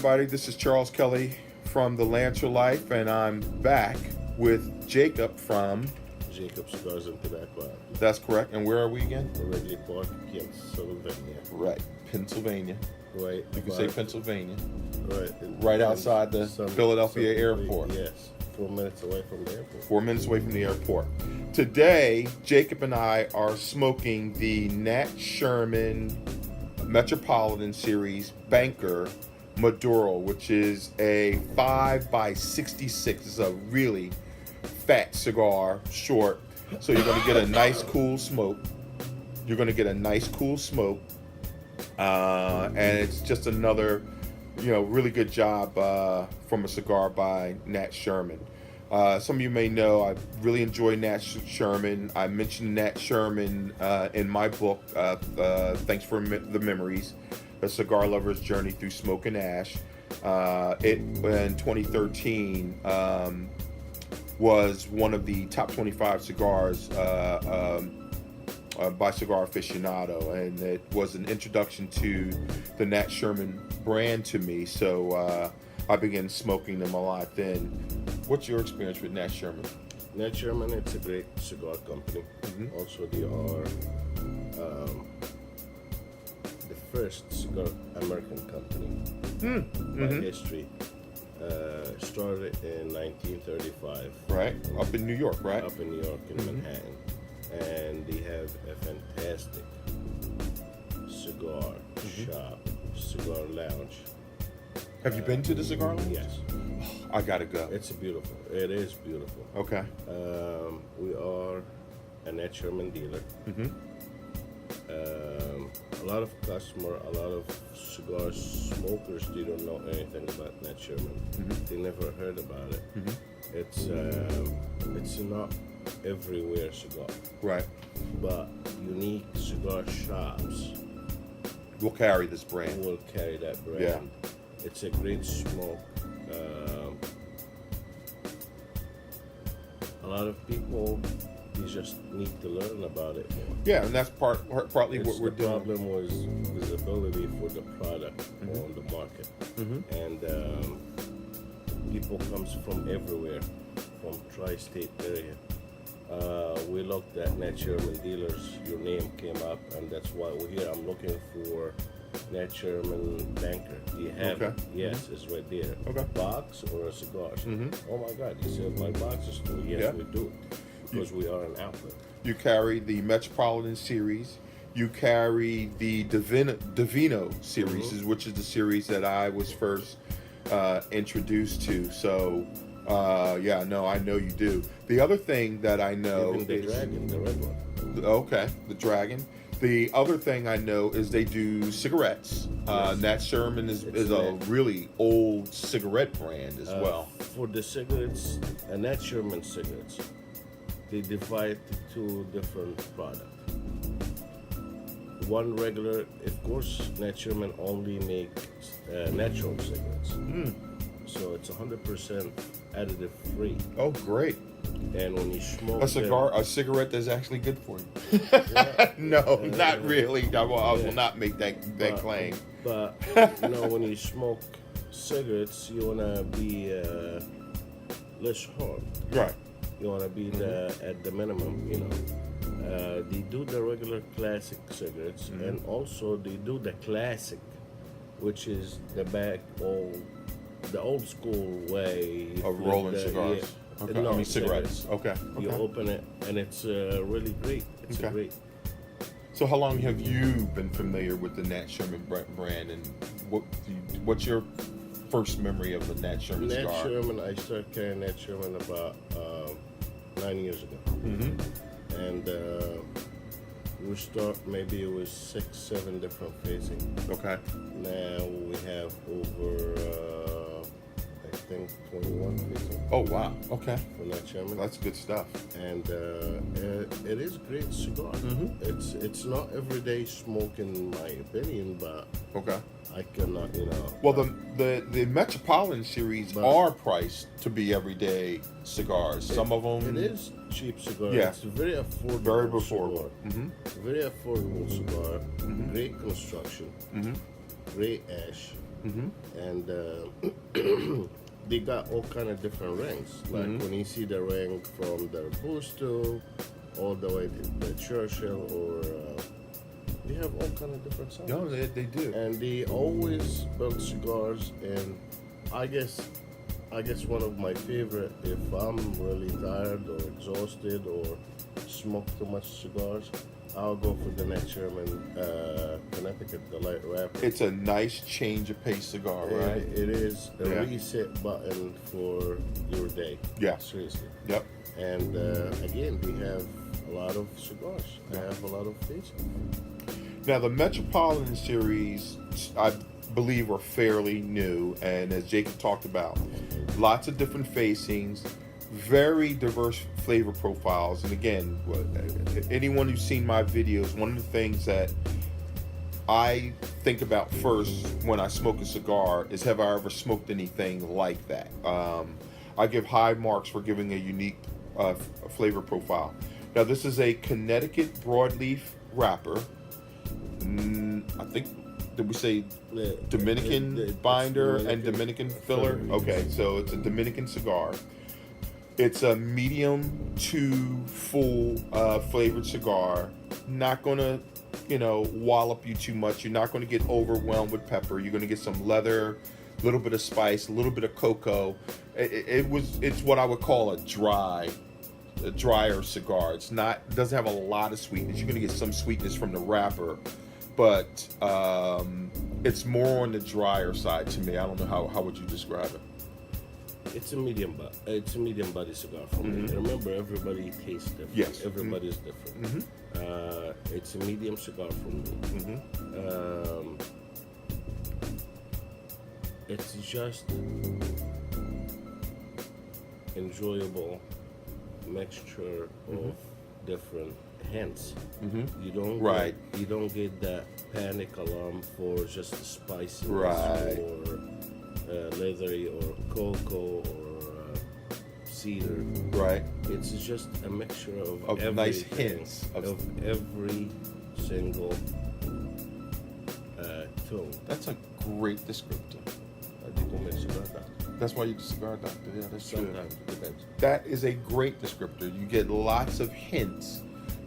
everybody. This is Charles Kelly from The Lancer Life, and I'm back with Jacob from... Jacob Cigars and Tobacco. That's correct. And where are we again? Ridley Park, Pennsylvania. Right. Pennsylvania. Right. You can say Pennsylvania. Right. Right outside the Philadelphia airport. Yes. 4 minutes away from the airport. 4 minutes away from the airport. Today, Jacob and I are smoking the Nat Sherman Metropolitan Series Banker Maduro, which is a 5x66. It's a really fat cigar, short. So you're going to get a nice cool smoke. And it's just another, really good job from a cigar by Nat Sherman. Some of you may know I really enjoy Nat Sherman. I mentioned Nat Sherman in my book, Thanks for the Memories, A Cigar Lover's Journey Through Smoke and Ash. It, in 2013, was one of the top 25 cigars by Cigar Aficionado, and it was an introduction to the Nat Sherman brand to me, so I began smoking them a lot then. What's your experience with Nat Sherman? Nat Sherman, it's a great cigar company. Mm-hmm. Also, they are the first cigar American company by history. Started in 1935. Right, up in New York, right? Up in New York, in Manhattan. And they have a fantastic cigar shop, cigar lounge. Have you been to the cigar lounge? Yes. I gotta go. It is beautiful. Okay. We are a Nat Sherman dealer. Mm-hmm. A lot of cigar smokers, they don't know anything about Nat Sherman. Mm-hmm. They never heard about it. Mm-hmm. It's not everywhere cigar. Right. But unique cigar shops We'll carry this brand. will carry that brand. Yeah. It's a great smoke. A lot of people, they just need to learn about it more. Yeah, and that's partly what we're The doing. problem was visibility for the product on the market. Mm-hmm. And people comes from everywhere, from tri-state area. We looked at Nat Sherman dealers, your name came up, and that's why we're here. I'm looking for Nat Sherman Banker. Do you have it? Yes, it's right there. Okay. Box or a cigar? Mm-hmm. Oh my God, you said my boxes too. Yes, Yeah. we do. Because we are an outlet. You carry the Metropolitan Series. You carry the Divino series, which is the series that I was first introduced to. So, I know you do. The other thing that I know Even the is... Dragon, the red one. Okay, the Dragon. The other thing I know is they do cigarettes. Yes. Nat Sherman is a really old cigarette brand as well. For the cigarettes, Nat Sherman cigarettes, they divide to two different products. One regular, of course, Nat Sherman only makes natural cigarettes. So it's 100% additive free. Oh, great. And when you smoke A cigarette that's actually good for you. Yeah. No, not really. I will not make that claim. But when you smoke cigarettes, you wanna be less hard. Right. You wanna be at the minimum. They do the regular classic cigarettes, and also they do the classic, which is the old school way Of rolling cigars. Yeah. Okay. No, I mean cigarettes. Okay. You open it, and it's really great. It's Okay. great. So how long have you been familiar with the Nat Sherman brand, and what's your first memory of the Nat Sherman cigar? Nat Sherman, I started carrying Nat Sherman about 9 years ago. Mm-hmm. And we start, maybe it was 6, 7 different facing. Okay. Now we have over, I think, 21 facing. Oh, wow. Okay. For Nat Sherman. That's good stuff. And it is great cigar. It's not everyday smoke in my opinion, but Okay. I cannot, Well, the Metropolitan series are priced to be everyday cigars. Some of them... It is cheap cigar. Yeah. It's very affordable. Very affordable. Very affordable cigar. Great construction. Great ash. and they got all kind of different rings. Like when you see the ring from the Busto all the way to the Churchill, or they have all kind of different sizes. No, they do. And they always build cigars, and I guess one of my favorite, if I'm really tired or exhausted or smoke too much cigars, I'll go for the Nat Sherman Connecticut, the light wrapper. It's a nice change of pace cigar, right? It is a reset button for your day. Yeah. Seriously. Yep. And again, they have a lot of cigars. I have a lot of taste. Now, the Metropolitan series, I believe, are fairly new, and as Jacob talked about, lots of different facings, very diverse flavor profiles. And again, anyone who's seen my videos, one of the things that I think about first when I smoke a cigar is, have I ever smoked anything like that? I give high marks for giving a unique flavor profile. Now, this is a Connecticut broadleaf wrapper. I think, did we say Dominican binder and Dominican filler? Okay, so it's a Dominican cigar. It's a medium to full flavored cigar. Not gonna, wallop you too much. You're not gonna get overwhelmed with pepper. You're gonna get some leather, a little bit of spice, a little bit of cocoa. It's what I would call a drier cigar. It doesn't have a lot of sweetness. You're gonna get some sweetness from the wrapper, but it's more on the drier side to me. I don't know how would you describe it. It's a medium body cigar for me. Remember, everybody tastes different. Yes. Everybody's different. It's a medium cigar for me. It's just enjoyable mixture of different hints. You don't get that panic alarm for just the spiciness or leathery or cocoa or cedar. Right. It's just a mixture of nice hints of every single tone. That's a great descriptor. I think I'm a cigar doctor. That's why you're the cigar doctor. Yeah, that's Sometimes it depends. That is a great descriptor. You get lots of hints.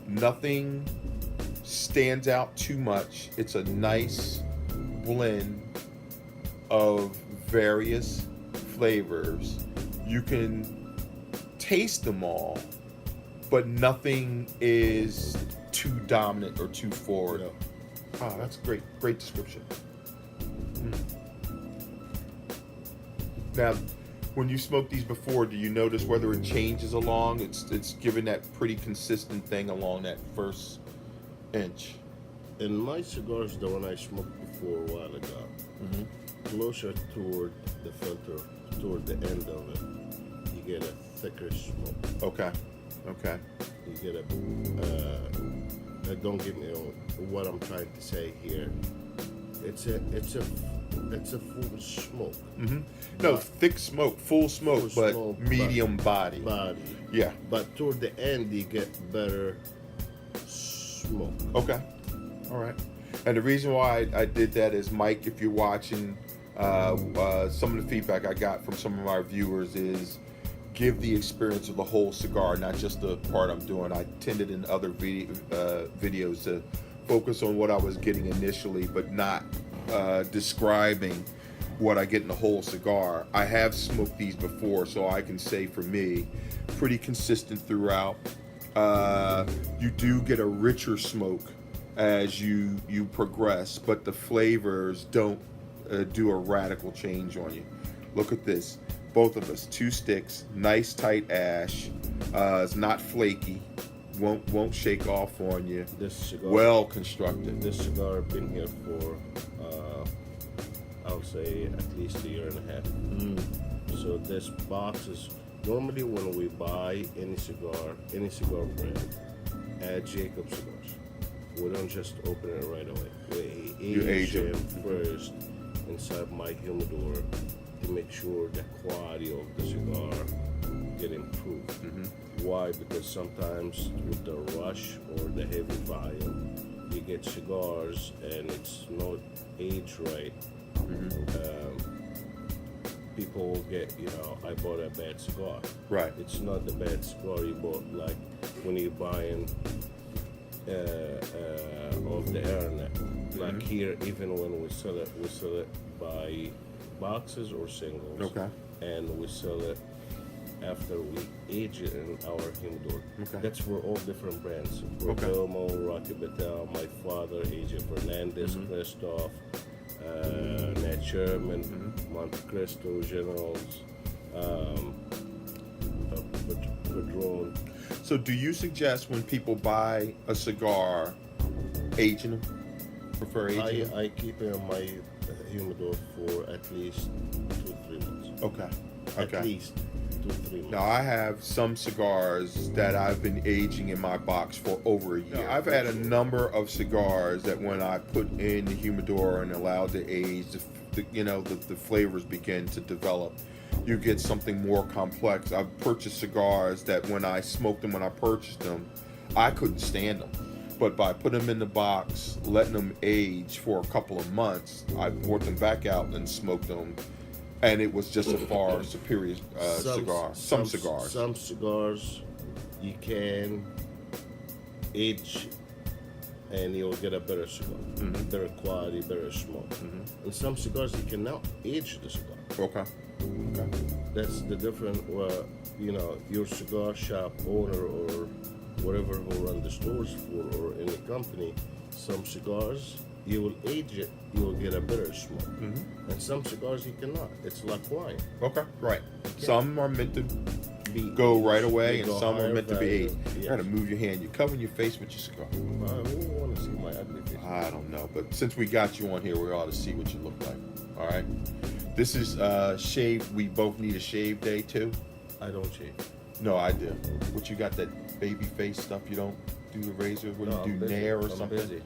Nothing stands out too much. It's a nice blend of various flavors. You can taste them all, but nothing is too dominant or too forward. No. Oh, that's great. Great description. Now, when you smoke these before, do you notice whether it changes along? It's given that pretty consistent thing along that first inch. In my cigars, the one I smoked before a while ago, closer toward the filter, toward the end of it, you get a thicker smoke. Okay. You get don't get me wrong. What I'm trying to say here, it's a full smoke. No, thick smoke, full smoke, but medium body. Yeah. But toward the end, you get better smoke. Okay. All right. And the reason why I did that is, Mike, if you're watching, some of the feedback I got from some of our viewers is, give the experience of the whole cigar, not just the part I'm doing. I tended in other videos to focus on what I was getting initially, but not describing what I get in the whole cigar. I have smoked these before, so I can say for me, pretty consistent throughout. You do get a richer smoke as you progress, but the flavors don't do a radical change on you. Look at this. Both of us, 2 sticks, nice tight ash. It's not flaky. Won't shake off on you. This cigar, well constructed. This cigar been here for I'll say at least a year and a half. So this box is normally, when we buy any cigar brand at Jacob Cigars, we don't just open it right away. We age them first inside my humidor to make sure the quality of the cigar get improved. Why? Because sometimes with the rush or the heavy volume, you get cigars and it's not aged right, People will get, I bought a bad cigar. Right. It's not the bad cigar you bought, like when you're buying off the internet. Like here, even when we sell it by boxes or singles. Okay. And we sell it after we age it in our humidor. Okay. That's for all different brands. Perdomo, Rocky Betel, my father, AJ Fernandez, Christoph, Nat Sherman, Monte Cristo, Generals, Padron. So do you suggest when people buy a cigar, aging them? Prefer aging them? I keep it in my humidor for at least 2-3 months. Okay. At least 2-3 months. Now, I have some cigars that I've been aging in my box for over a year. I've had a number of cigars that when I put in the humidor and allowed to age, the flavors begin to develop. You get something more complex. I've purchased cigars that when I smoked them, when I purchased them, I couldn't stand them. But by putting them in the box, letting them age for a couple of months, I brought them back out and smoked them. And it was just a far superior cigar. Some cigars. Some cigars you can age and you'll get a better cigar. Better quality, better smoke. And some cigars you cannot age the cigar. Okay. That's the different, your cigar shop owner or whatever who run the stores for or any company, some cigars you will age it, you will get a better smoke. And some cigars you cannot. It's like wine. Okay, right. Some are meant to go right away, and some are meant to be aged. You gotta move your hand. You're covering your face with your cigar. Who want to see my ugly face? I don't know, but since we got you on here, we ought to see what you look like. All right. This is shave. We both need a shave day too. I don't shave. No, I do. What you got that baby face stuff? You don't do the razor? What do you do, nair or something? Busy.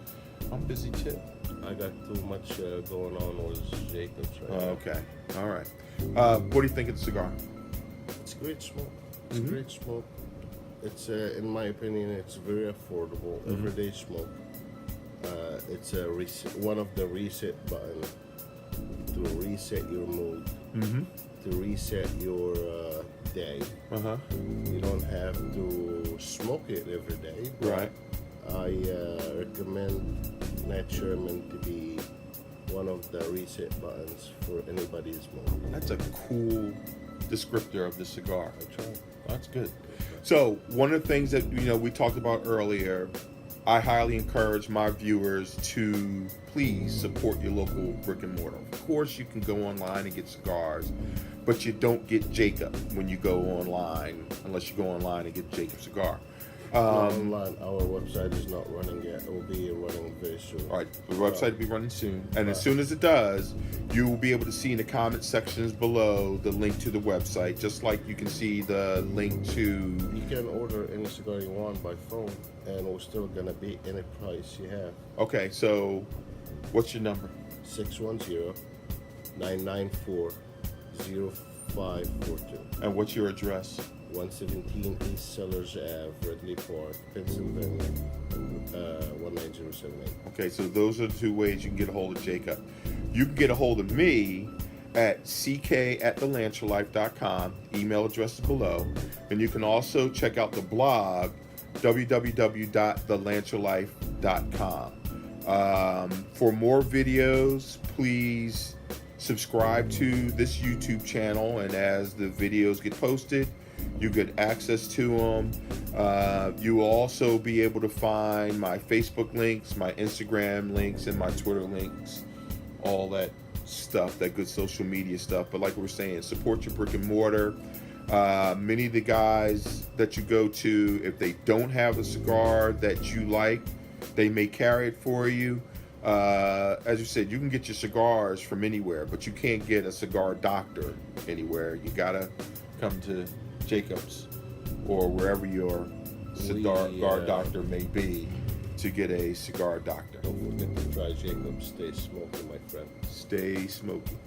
I'm busy too. I got too much going on with Jacobs right now. Okay. All right. What do you think of the cigar? It's great smoke. It's great smoke. It's, in my opinion, it's very affordable. Everyday smoke. It's one of the reset button to reset your mood, to reset your day. You don't have to smoke it every day. Right. I recommend Nat Sherman to be one of the reset buttons for anybody's mood. That's a cool descriptor of the cigar. I try. That's good. So one of the things that we talked about earlier, I highly encourage my viewers to please support your local brick and mortar. Of course, you can go online and get cigars, but you don't get Jacob when you go online, unless you go online and get Jacob cigar. Online, our website is not running yet. It will be running very soon. All right, the website will be running soon, and as soon as it does, you will be able to see in the comment sections below the link to the website, just like you can see the link to. You can order any cigar you want by phone, and we're still gonna be any price you have. Okay, so what's your number? 610-994-0542. And what's your address? 117 East Sellers Ave, Ridley Park, Pennsylvania, 19078. Okay, so those are the two ways you can get a hold of Jacob. You can get a hold of me at ck@thelancerlife.com. Email address is below. And you can also check out the blog, www.thelancerlife.com. For more videos, please subscribe to this YouTube channel, and as the videos get posted, you get access to them. You will also be able to find my Facebook links, my Instagram links, and my Twitter links, all that stuff, that good social media stuff. But like we were saying, support your brick and mortar. Many of the guys that you go to, if they don't have a cigar that you like, they may carry it for you. As you said, you can get your cigars from anywhere, but you can't get a cigar doctor anywhere. You gotta come to Jacob's or wherever your cigar doctor may be to get a cigar doctor. Don't forget to try Jacob. Stay smoky, my friend. Stay smoky.